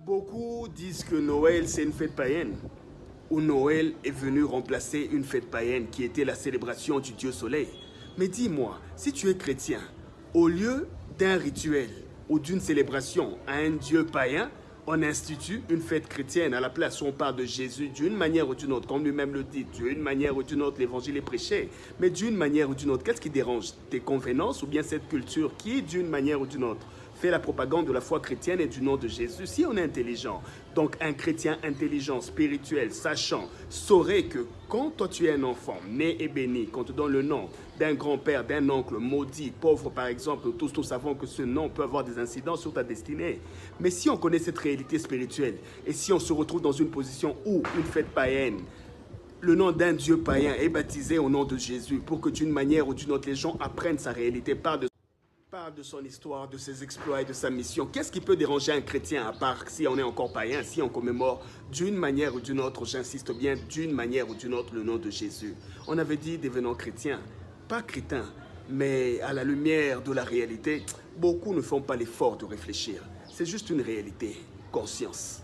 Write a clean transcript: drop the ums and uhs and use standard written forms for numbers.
Beaucoup disent que Noël, c'est une fête païenne, où Noël est venu remplacer une fête païenne qui était la célébration du Dieu Soleil. Mais dis-moi, si tu es chrétien, au lieu d'un rituel ou d'une célébration à un Dieu païen, on institue une fête chrétienne à la place où on parle de Jésus d'une manière ou d'une autre, comme lui-même le dit, d'une manière ou d'une autre, l'évangile est prêché. Mais d'une manière ou d'une autre, qu'est-ce qui dérange? Tes convenances ou bien cette culture qui, d'une manière ou d'une autre, fait la propagande de la foi chrétienne et du nom de Jésus? Si on est intelligent, donc un chrétien intelligent, spirituel, sachant, saurait que quand toi tu es un enfant né et béni, qu'on te donne le nom d'un grand-père, d'un oncle maudit, pauvre par exemple, tous nous savons que ce nom peut avoir des incidences sur ta destinée. Mais si on connaît cette réalité spirituelle et si on se retrouve dans une position où une fête païenne, le nom d'un Dieu païen est baptisé au nom de Jésus pour que d'une manière ou d'une autre les gens apprennent sa réalité, parle de son histoire, de ses exploits et de sa mission. Qu'est-ce qui peut déranger un chrétien à part si on est encore païen, si on commémore d'une manière ou d'une autre, j'insiste bien, d'une manière ou d'une autre le nom de Jésus? On avait dit devenant chrétien, pas crétin, mais à la lumière de la réalité, beaucoup ne font pas l'effort de réfléchir. C'est juste une réalité, conscience.